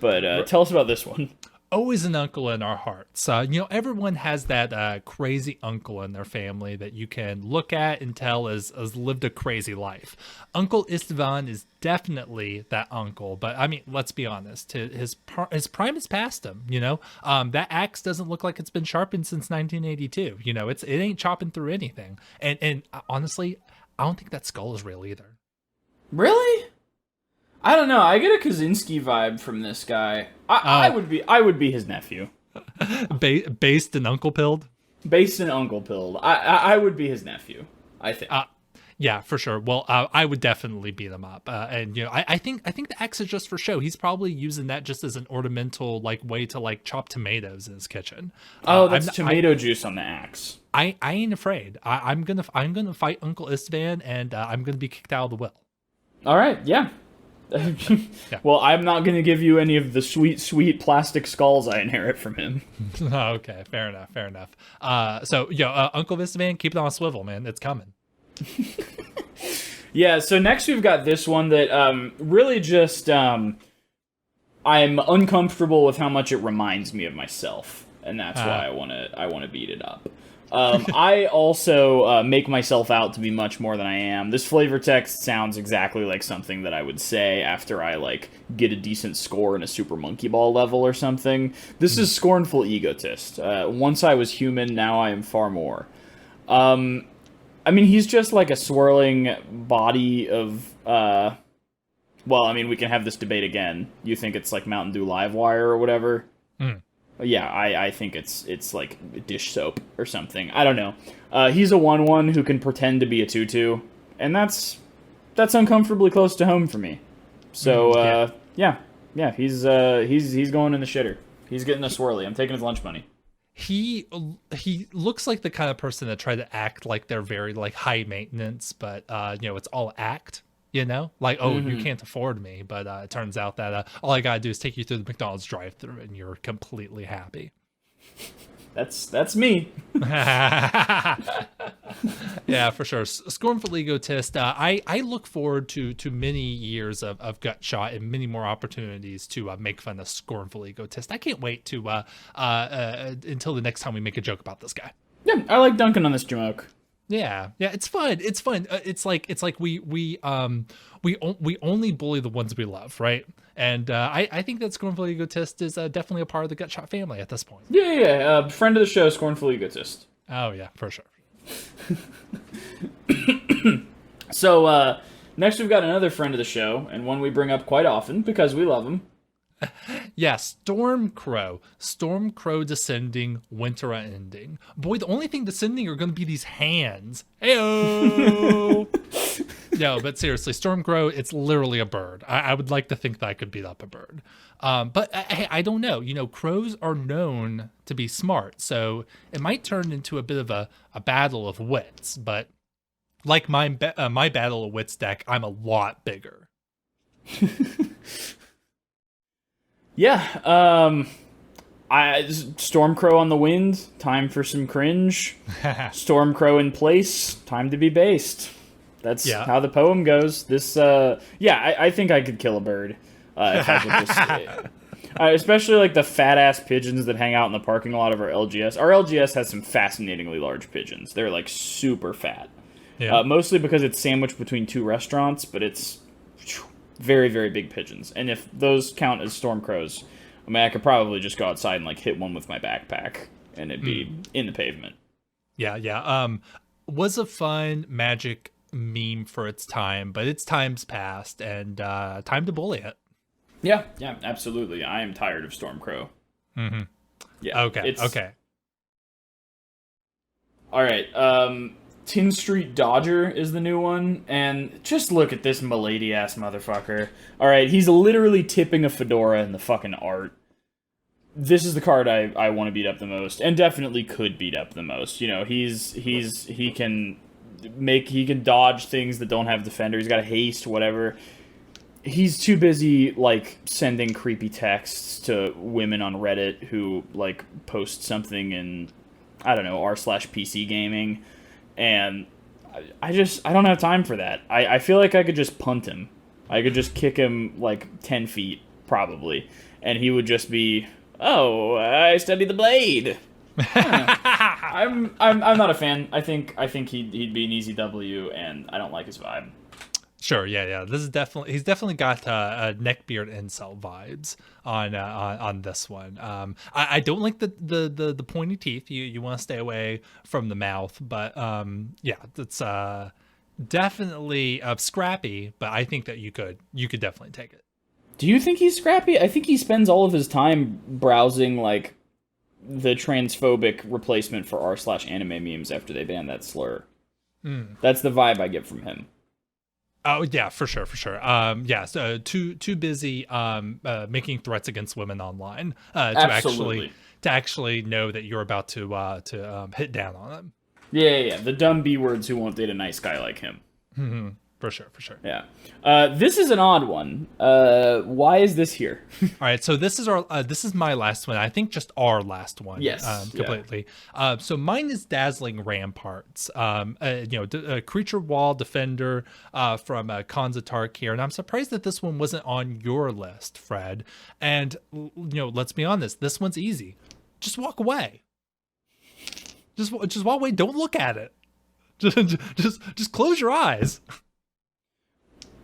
but tell us about this one. Always an uncle in our hearts. Everyone has that crazy uncle in their family that you can look at and tell has lived a crazy life. Uncle Istvan is definitely that uncle, but I mean, let's be honest. His prime is past him. That axe doesn't look like it's been sharpened since 1982. It ain't chopping through anything. And honestly, I don't think that skull is real either. Really? I don't know. I get a Kaczynski vibe from this guy. I would be his nephew. Based in Uncle Pilled? Based in Uncle Pilled. I would be his nephew, I think. Yeah, for sure. Well, I would definitely beat him up. I think the axe is just for show. He's probably using that just as an ornamental way to chop tomatoes in his kitchen. That's tomato juice on the axe. I ain't afraid. I'm gonna fight Uncle Istvan, and I'm gonna be kicked out of the will. All right, yeah. Yeah. Well, I'm not going to give you any of the sweet plastic skulls I inherit from him. Okay, fair enough. Uncle Vistavan, keep it on a swivel, man. It's coming. Yeah, so next we've got this one that really just I'm uncomfortable with how much it reminds me of myself, and that's why I want to beat it up. I also make myself out to be much more than I am. This flavor text sounds exactly like something that I would say after I get a decent score in a Super Monkey Ball level or something. This is Scornful Egotist. Once I was human, now I am far more. I mean, he's just like a swirling body of we can have this debate again. You think it's like Mountain Dew Livewire or whatever? Yeah, I think it's like dish soap or something. I don't know. He's a 1/1 who can pretend to be a 2/2, and that's uncomfortably close to home for me. So yeah, he's going in the shitter. He's getting a swirly. I'm taking his lunch money. He looks like the kind of person that try to act like they're very high maintenance, but it's all act. You can't afford me, but it turns out that all I gotta do is take you through the McDonald's drive-thru, and you're completely happy. That's me. Yeah, for sure. Scornful Egotist. I look forward to many years of gut shot and many more opportunities to make fun of Scornful Egotist. I can't wait to until the next time we make a joke about this guy. Yeah, I like dunking on this Jamoke. Yeah, it's fun. It's fun. It's like we only bully the ones we love, right? And I think that Scornful Egotist is definitely a part of the Gutshot family at this point. Yeah. Friend of the show, Scornful Egotist. Oh yeah, for sure. So Next, we've got another friend of the show, and one we bring up quite often because we love him. Yeah, Stormcrow. Stormcrow descending, winter ending. Boy, the only thing descending are going to be these hands. Heyo! No, but seriously, Stormcrow, it's literally a bird. I would like to think that I could beat up a bird. But hey, I don't know. You know, crows are known to be smart, so it might turn into a bit of a battle of wits. But like my battle of wits deck, I'm a lot bigger. Yeah, Stormcrow on the wind, time for some cringe. Stormcrow in place, time to be based. That's how the poem goes. This, I think I could kill a bird if I could just. Especially like the fat ass pigeons that hang out in the parking lot of our LGS. Our LGS has some fascinatingly large pigeons. They're like super fat. Yeah. Mostly because it's sandwiched between two restaurants, but it's very, very big pigeons. And if those count as storm crows, I mean, I could probably just go outside and like hit one with my backpack and it'd be in the pavement. Yeah. Was a fun Magic meme for its time, but its time's passed and time to bully it. Yeah, absolutely. I am tired of Stormcrow. Mm-hmm. Yeah. Okay. All right. Tin Street Dodger is the new one, and just look at this milady-ass motherfucker. Alright, he's literally tipping a fedora in the fucking art. This is the card I want to beat up the most, and definitely could beat up the most. You know, he can dodge things that don't have defender, he's got haste, whatever. He's too busy, like, sending creepy texts to women on Reddit who, like, post something in, I don't know, r/PC gaming. And I don't have time for that. I feel like I could just punt him. I could just kick him like 10 feet, probably. And he would just be, oh, I studied the blade. I'm not a fan. I think he'd be an easy W, and I don't like his vibe. Sure, yeah. He's definitely got neckbeard incel vibes on this one. I don't like the pointy teeth. You want to stay away from the mouth, but it's definitely scrappy. But I think that you could definitely take it. Do you think he's scrappy? I think he spends all of his time browsing like the transphobic replacement for r/anime memes after they banned that slur. That's the vibe I get from him. Oh yeah, for sure. So too busy making threats against women online to actually know that you're about to hit down on them. Yeah. The dumb B words who won't date a nice guy like him. Mm-hmm. For sure. Yeah. This is an odd one. Why is this here? All right. So this is my last one. I think just our last one. Yes. Completely. Yeah. So mine is Dazzling Ramparts. A creature wall defender from Konzatark here, and I'm surprised that this one wasn't on your list, Fred. And let's be honest, this one's easy. Just walk away. Just walk away. Don't look at it. Just close your eyes.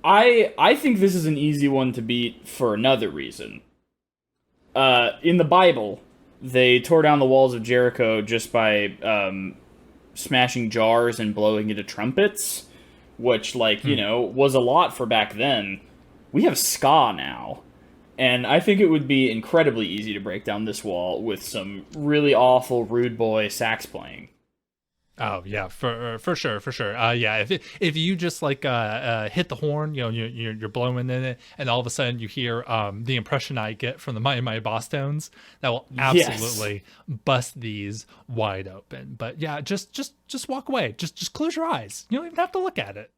I think this is an easy one to beat for another reason. In the Bible, they tore down the walls of Jericho just by smashing jars and blowing into trumpets, which, was a lot for back then. We have ska now, and I think it would be incredibly easy to break down this wall with some really awful rude boy sax playing. Oh yeah, for sure. If you just hit the horn, you're blowing in it, and all of a sudden you hear the impression I get from the my boss tones, that will absolutely bust these wide open. But yeah, just walk away. Just close your eyes. You don't even have to look at it.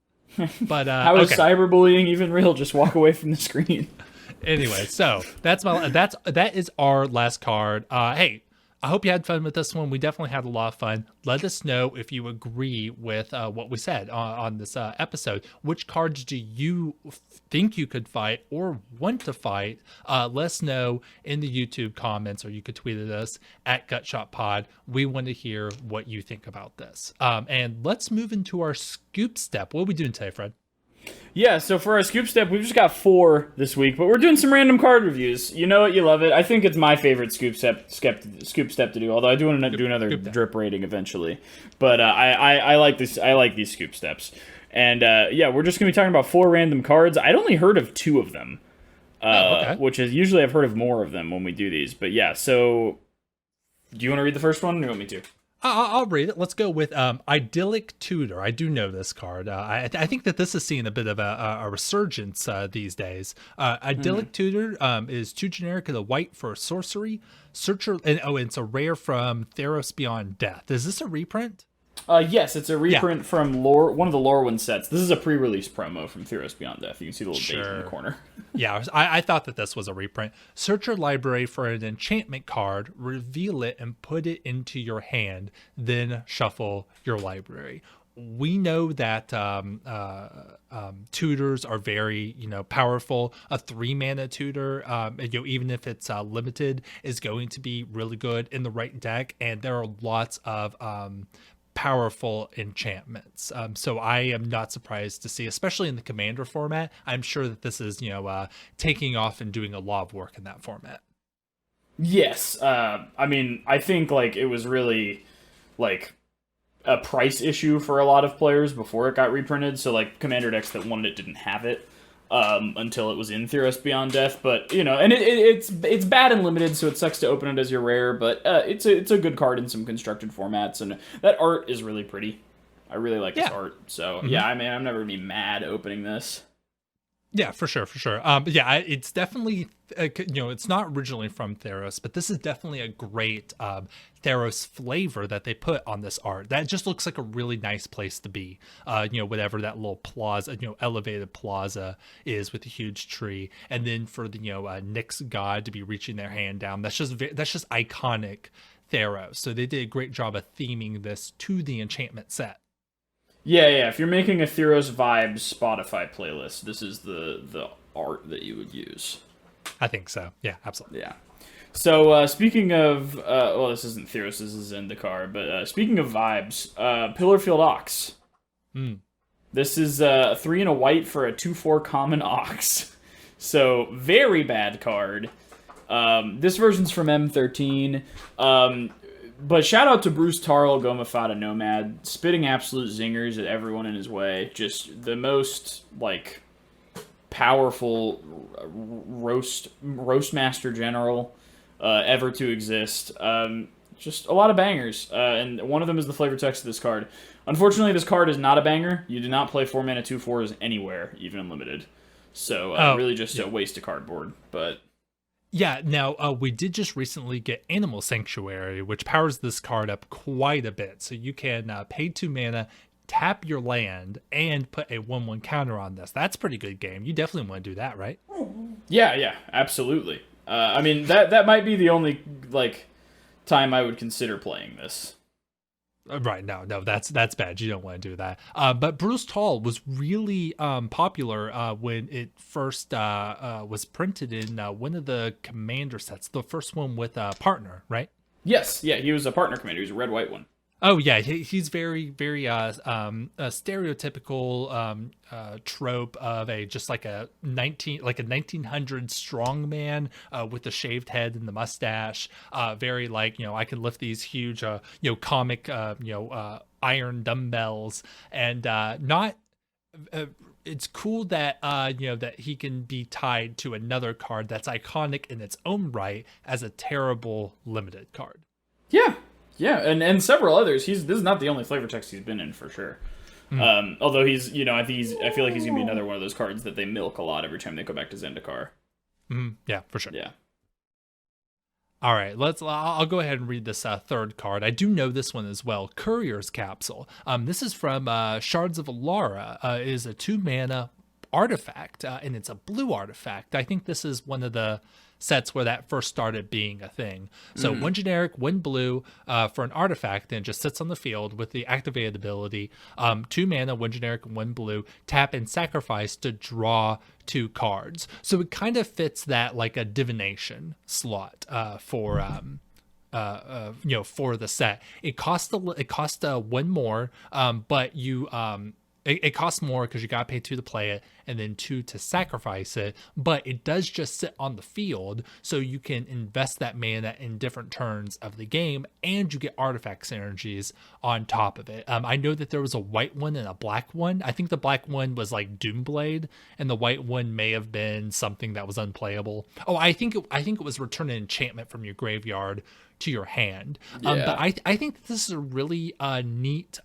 But how is cyberbullying even real? Just walk away from the screen. Anyway, so that is our last card. Hey, I hope you had fun with this one. We definitely had a lot of fun. Let us know if you agree with what we said on this episode. Which cards do you think you could fight or want to fight? Let us know in the YouTube comments, or you could tweet at us at GutshotPod. We want to hear what you think about this. And let's move into our scoop step. What are we doing today, Fred? Yeah, so for our scoop step, we've just got 4 this week, but we're doing some random card reviews. You know it, you love it. I think it's my favorite scoop step to do, although I do want to do another drip rating eventually. But I like this. I like these scoop steps. And yeah, we're just gonna be talking about 4 random cards. I'd only heard of 2 of them, Oh, okay. which is usually I've heard of more of them when we do these. But yeah, so do you want to read the first one, or do you want me to? I'll read it. Let's go with Idyllic Tutor. I do know this card. I think that this is seeing a bit of a resurgence these days. Idyllic Tutor is 2 generic and a white for sorcery. Searcher, and it's a rare from Theros Beyond Death. Is this a reprint? Yes, it's a reprint from one of the Lorwyn sets. This is a pre-release promo from Theros Beyond Death. You can see the little date in the corner. Yeah, I thought that this was a reprint. Search your library for an enchantment card, reveal it, and put it into your hand. Then shuffle your library. We know that tutors are very, powerful. A 3-mana tutor, even if it's limited, is going to be really good in the right deck. And there are lots of powerful enchantments. So I am not surprised to see, especially in the commander format, I'm sure that this is, taking off and doing a lot of work in that format. Yes. I mean, I think like it was really like a price issue for a lot of players before it got reprinted. So like commander decks that wanted it didn't have it until it was in Theros Beyond Death. But and it's bad and limited, so it sucks to open it as your rare. But it's a good card in some constructed formats, and that art is really pretty. I really like this art. So yeah, I mean, I'm never gonna be mad opening this. Yeah, for sure. But yeah, it's definitely, it's not originally from Theros, but this is definitely a great Theros flavor that they put on this art. That just looks like a really nice place to be. Whatever that little plaza, elevated plaza is with a huge tree, and then for the Nyx god to be reaching their hand down. That's just iconic Theros. So they did a great job of theming this to the enchantment set. Yeah. If you're making a Theros Vibes Spotify playlist, this is the art that you would use. I think so. Yeah, absolutely. Yeah. So speaking of, well, this isn't Theros, this is Zendikar, but speaking of vibes, Pillarfield Ox. This is 3 and a white for a 2/4 common Ox. So very bad card. This version's from M13. But shout out to Bruce Tarl, Gomafada Nomad, spitting absolute zingers at everyone in his way. Just the most, like, powerful roast master general ever to exist. Just a lot of bangers. And one of them is the flavor text of this card. Unfortunately, this card is not a banger. You do not play 4-mana 2/4s anywhere, even unlimited. So really just a waste of cardboard. But yeah, now we did just recently get Animal Sanctuary, which powers this card up quite a bit. So you can pay 2 mana, tap your land, and put a 1/1 counter on this. That's a pretty good game. You definitely want to do that, right? Yeah, absolutely. I mean, that might be the only time I would consider playing this. Right, no, that's bad. You don't want to do that. But Bruce Tall was really popular when it first was printed in one of the commander sets, the first one with a partner, right? Yes, yeah, he was a partner commander. He was a red-white one. Oh yeah, he's very stereotypical trope of a 1900 strong man with the shaved head and the mustache. Very I can lift these huge comic iron dumbbells, and not. It's cool that that he can be tied to another card that's iconic in its own right as a terrible limited card. Yeah, and several others. This is not the only flavor text he's been in for sure. Although I feel like he's gonna be another one of those cards that they milk a lot every time they go back to Zendikar. Yeah, for sure. Yeah. All right, I'll go ahead and read this third card. I do know this one as well. Courier's Capsule. This is from Shards of Alara. It is a 2-mana artifact, and it's a blue artifact. I think this is one of the sets where that first started being a thing. So 1 generic, 1 blue for an artifact, and it just sits on the field with the activated ability. 2 mana, 1 generic, 1 blue, tap and sacrifice to draw 2 cards. So it kind of fits that like a divination slot for for the set. It costs 1 more, but you It costs more because you got to pay 2 to play it and then 2 to sacrifice it, but it does just sit on the field, so you can invest that mana in different turns of the game, and you get artifact synergies on top of it. I know that there was a white one and a black one. I think the black one was like Doomblade, and the white one may have been something that was unplayable. Oh, I think it was return an enchantment from your graveyard to your hand. But I think this is a really neat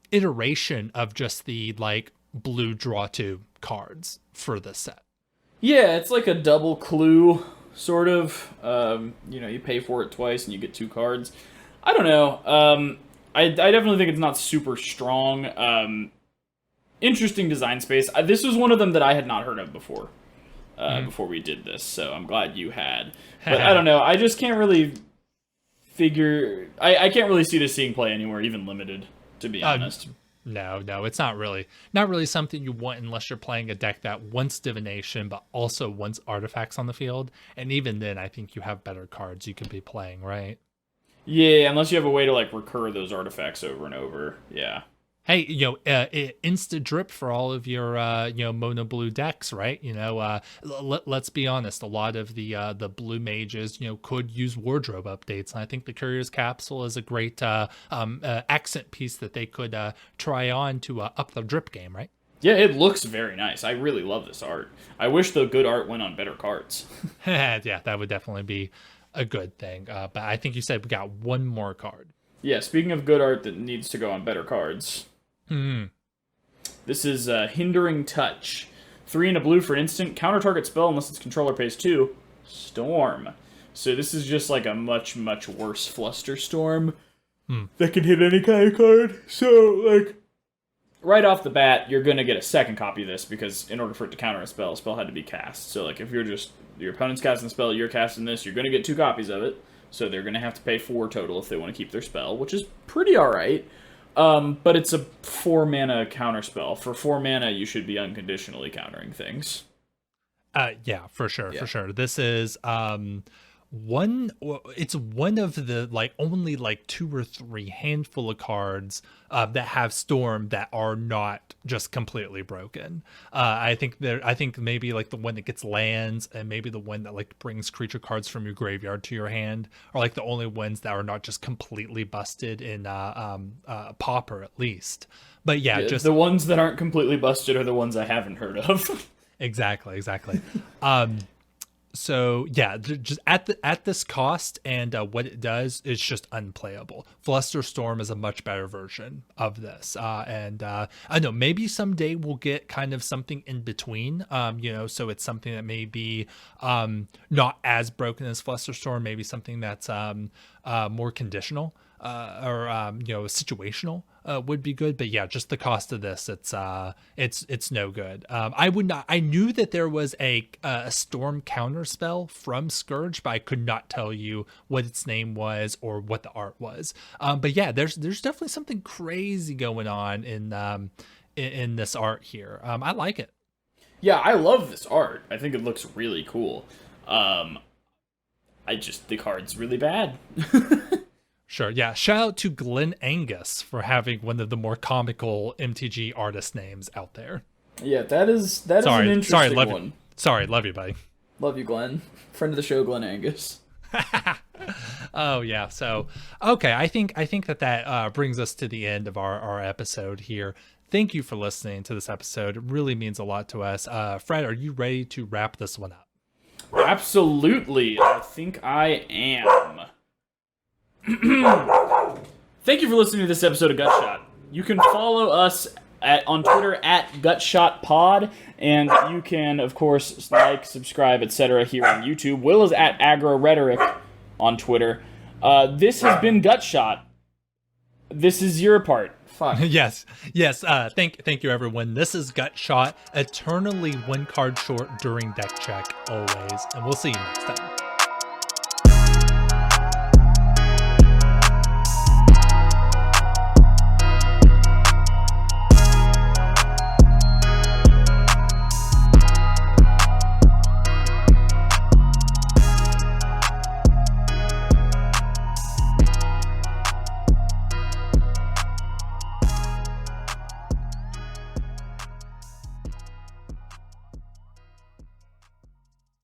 iteration of just the like blue draw 2 cards for this set. Yeah, it's like a double clue sort of. You pay for it twice and you get 2 cards. I don't know. I definitely think it's not super strong. Interesting design space. This was one of them that I had not heard of before. Before we did this, so I'm glad you had. But I don't know. I just can't really figure. I can't really see this seeing play anywhere, even limited. To be honest, no, it's not really something you want unless you're playing a deck that wants divination but also wants artifacts on the field. And even then, I think you have better cards you could be playing, right? Yeah, unless you have a way to like recur those artifacts over and over. Yeah. Hey, insta drip for all of your mono blue decks, right? Let's be honest, a lot of the blue mages could use wardrobe updates, and I think the Courier's Capsule is a great accent piece that they could try on to up the drip game, right? Yeah, it looks very nice. I really love this art. I wish the good art went on better cards. Yeah, that would definitely be a good thing. But I think you said we got one more card. Yeah, speaking of good art that needs to go on better cards. This is Hindering Touch. 3 and a blue for an instant. Counter target spell unless its controller pays 2. Storm. So this is just like a much, much worse Flusterstorm that can hit any kind of card. So, like, right off the bat, you're going to get a second copy of this because in order for it to counter a spell had to be cast. So, like, if you're just, your opponent's casting a spell, you're casting this, you're going to get 2 copies of it. So they're going to have to pay 4 total if they want to keep their spell, which is pretty alright. But it's a 4 mana counter spell. For 4 mana, you should be unconditionally countering things. Yeah, for sure. This is it's one of the like only like 2 or 3 handful of cards that have Storm that are not just completely broken. I think maybe like the one that gets lands and maybe the one that like brings creature cards from your graveyard to your hand are like the only ones that are not just completely busted in Pauper at least. But yeah, just the ones that aren't completely busted are the ones I haven't heard of. Exactly. So yeah, just at this cost and what it does is just unplayable. Flusterstorm is a much better version of this, and I know maybe someday we'll get kind of something in between. So it's something that may be not as broken as Flusterstorm, maybe something that's more conditional or situational. Would be good, but yeah, just the cost of this, it's no good. I knew that there was a storm counter spell from Scourge, but I could not tell you what its name was or what the art was. But yeah, there's definitely something crazy going on in this art here. I like it. Yeah, I love this art. I think it looks really cool. The card's really bad. Sure, yeah. Shout out to Glenn Angus for having one of the more comical MTG artist names out there. Yeah, that is an interesting one. Love you, buddy. Love you, Glenn. Friend of the show, Glenn Angus. Oh yeah. So okay, I think that brings us to the end of our episode here. Thank you for listening to this episode. It really means a lot to us. Fred, are you ready to wrap this one up? Absolutely. I think I am. Thank you for listening to this episode of Gutshot. You can follow us on Twitter at GutshotPod, and you can, of course, like, subscribe, etc. here on YouTube. Will is at AgroRhetoric on Twitter. This has been Gutshot. This is your part. Fuck. Yes. Thank you, everyone. This is Gutshot, eternally 1 card short during deck check, always, and we'll see you next time.